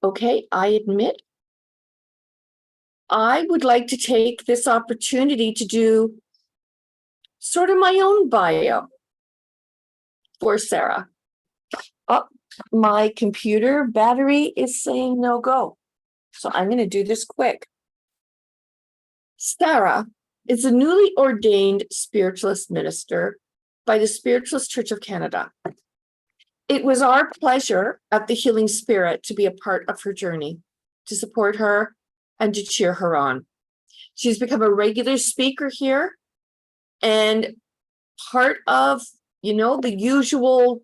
Okay, I admit I would like to take this opportunity to do sort of my own bio for Sarah. Oh, my computer battery is saying no go. So I'm going to do this quick. Sarah is a newly ordained spiritualist minister by the Spiritualist Church of Canada. It was our pleasure at the Healing Spirit to be a part of her journey, to support her and to cheer her on. She's become a regular speaker here and part of, the usual,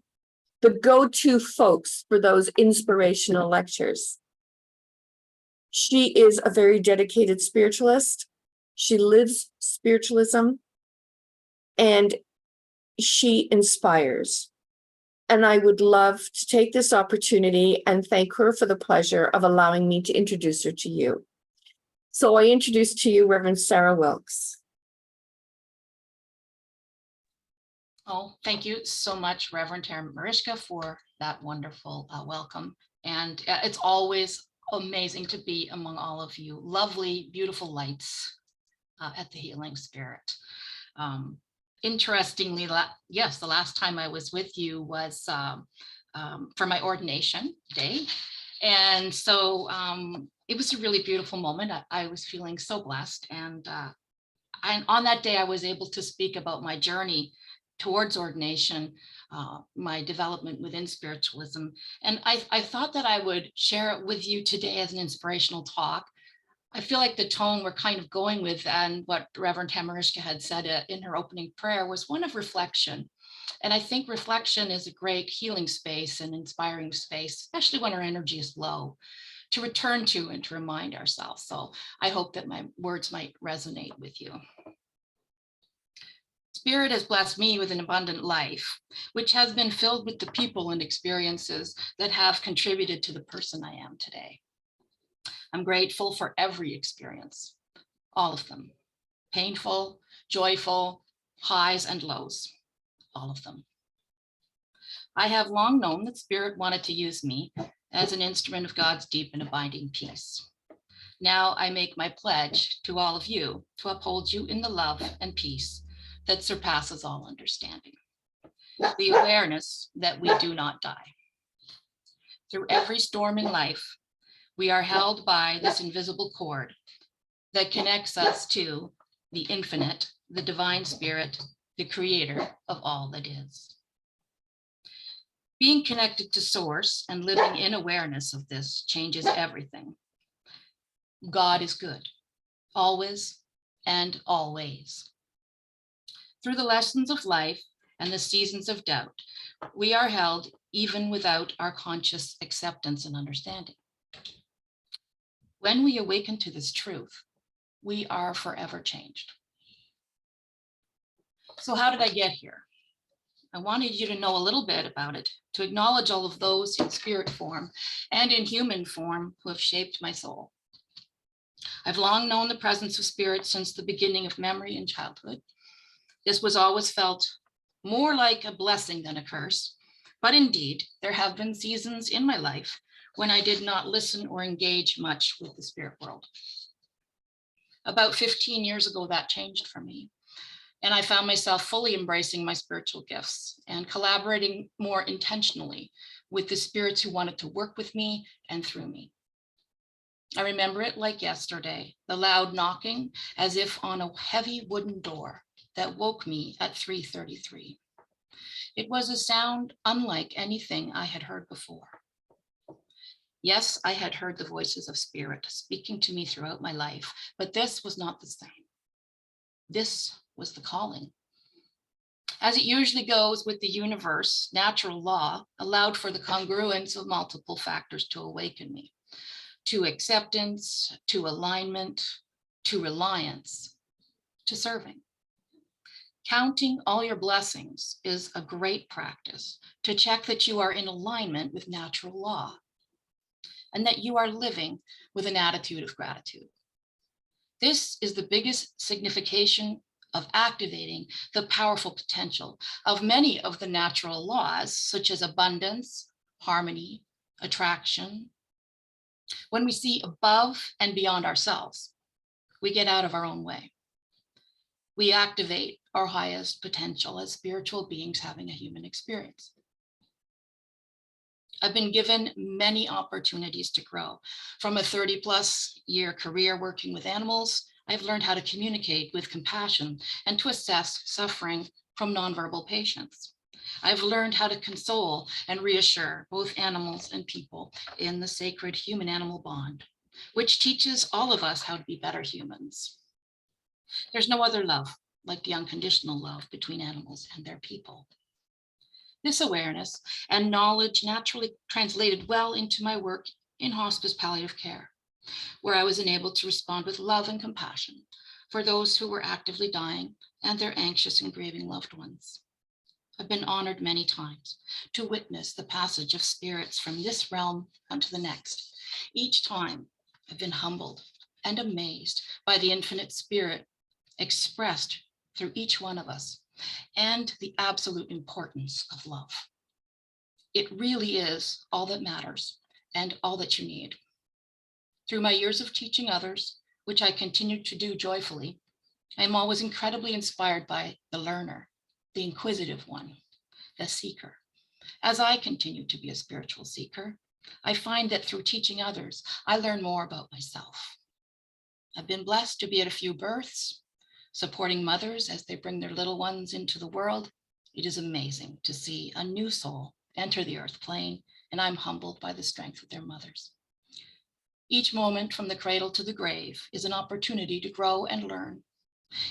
the go-to folks for those inspirational lectures. She is a very dedicated spiritualist. She lives spiritualism and she inspires. And I would love to take this opportunity and thank her for the pleasure of allowing me to introduce her to you. So I introduce to you Reverend Sarah Wilkes. Oh, thank you so much, Reverend Mariska, for that wonderful welcome. And it's always amazing to be among all of you. Lovely, beautiful lights at the Healing Spirit. Interestingly, yes, the last time I was with you was for my ordination day. And so it was a really beautiful moment. I was feeling so blessed. And on that day, I was able to speak about my journey towards ordination, my development within spiritualism. And I thought that I would share it with you today as an inspirational talk. I feel like the tone we're kind of going with and what Reverend Tamarishka had said in her opening prayer was one of reflection. And I think reflection is a great healing space and inspiring space, especially when our energy is low, to return to and to remind ourselves. So I hope that my words might resonate with you. Spirit has blessed me with an abundant life, which has been filled with the people and experiences that have contributed to the person I am today. I'm grateful for every experience, all of them, painful, joyful, highs and lows, all of them. I have long known that Spirit wanted to use me as an instrument of God's deep and abiding peace. Now I make my pledge to all of you to uphold you in the love and peace that surpasses all understanding. The awareness that we do not die. Through every storm in life, we are held by this invisible cord that connects us to the infinite, the divine spirit, the creator of all that is. Being connected to source and living in awareness of this changes everything. God is good, always and always. Through the lessons of life and the seasons of doubt, we are held even without our conscious acceptance and understanding. When we awaken to this truth, we are forever changed. So how did I get here? I wanted you to know a little bit about it, to acknowledge all of those in spirit form and in human form who have shaped my soul. I've long known the presence of spirit since the beginning of memory and childhood. This was always felt more like a blessing than a curse, but indeed, there have been seasons in my life when I did not listen or engage much with the spirit world. About 15 years ago, that changed for me. And I found myself fully embracing my spiritual gifts and collaborating more intentionally with the spirits who wanted to work with me and through me. I remember it like yesterday, the loud knocking as if on a heavy wooden door that woke me at 3:33. It was a sound unlike anything I had heard before. Yes, I had heard the voices of spirit speaking to me throughout my life, but this was not the same. This was the calling. As it usually goes with the universe, natural law allowed for the congruence of multiple factors to awaken me, to acceptance, to alignment, to reliance, to serving. Counting all your blessings is a great practice to check that you are in alignment with natural law and that you are living with an attitude of gratitude. This is the biggest signification of activating the powerful potential of many of the natural laws, such as abundance, harmony, attraction, When we see above and beyond ourselves, we get out of our own way. We activate our highest potential as spiritual beings having a human experience. I've been given many opportunities to grow. From a 30+ year career working with animals, I've learned how to communicate with compassion and to assess suffering from nonverbal patients. I've learned how to console and reassure both animals and people in the sacred human-animal bond, which teaches all of us how to be better humans. There's no other love like the unconditional love between animals and their people. This awareness and knowledge naturally translated well into my work in hospice palliative care, where I was enabled to respond with love and compassion for those who were actively dying and their anxious and grieving loved ones. I've been honored many times to witness the passage of spirits from this realm unto the next. Each time I've been humbled and amazed by the infinite spirit expressed through each one of us and the absolute importance of love. It really is all that matters and all that you need. Through my years of teaching others, which I continue to do joyfully, I am always incredibly inspired by the learner, the inquisitive one, the seeker. As I continue to be a spiritual seeker, I find that through teaching others, I learn more about myself. I've been blessed to be at a few births, supporting mothers as they bring their little ones into the world. It is amazing to see a new soul enter the earth plane, and I'm humbled by the strength of their mothers. Each moment from the cradle to the grave is an opportunity to grow and learn.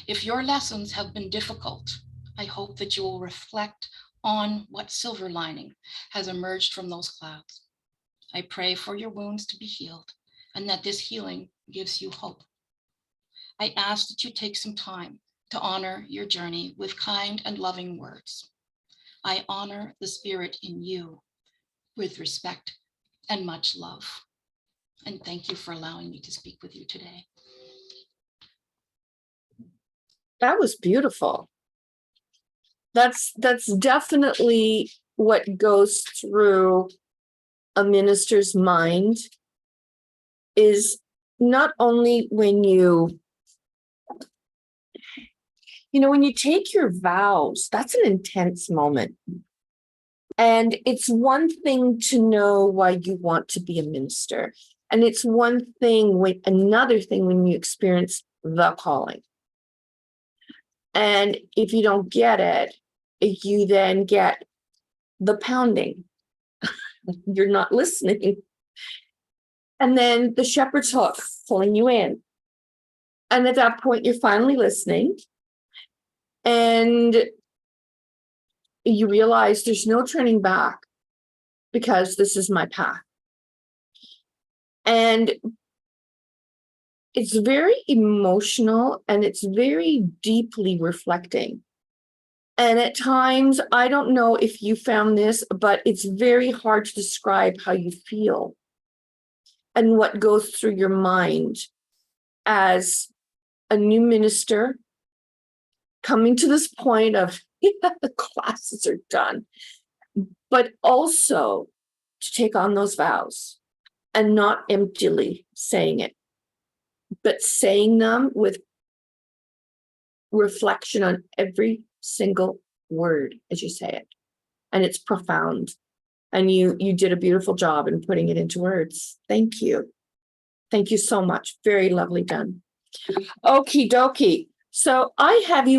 If your lessons have been difficult, I hope that you will reflect on what silver lining has emerged from those clouds. I pray for your wounds to be healed and that this healing gives you hope. I ask that you take some time to honor your journey with kind and loving words. I honor the spirit in you with respect and much love. And thank you for allowing me to speak with you today. That was beautiful. That's definitely what goes through a minister's mind, is not only when you take your vows, that's an intense moment. And it's one thing to know why you want to be a minister. And it's another thing when you experience the calling. And if you don't get it, you then get the pounding. You're not listening. And then the shepherd's hook pulling you in. And at that point, you're finally listening. And you realize there's no turning back because this is my path. And it's very emotional and it's very deeply reflecting. And at times, I don't know if you found this, but it's very hard to describe how you feel and what goes through your mind as a new minister coming to this point of, the classes are done, but also to take on those vows and not emptily saying it, but saying them with reflection on every single word as you say it. And it's profound. And you did a beautiful job in putting it into words. Thank you. Thank you so much. Very lovely done. Okie dokie. So I have you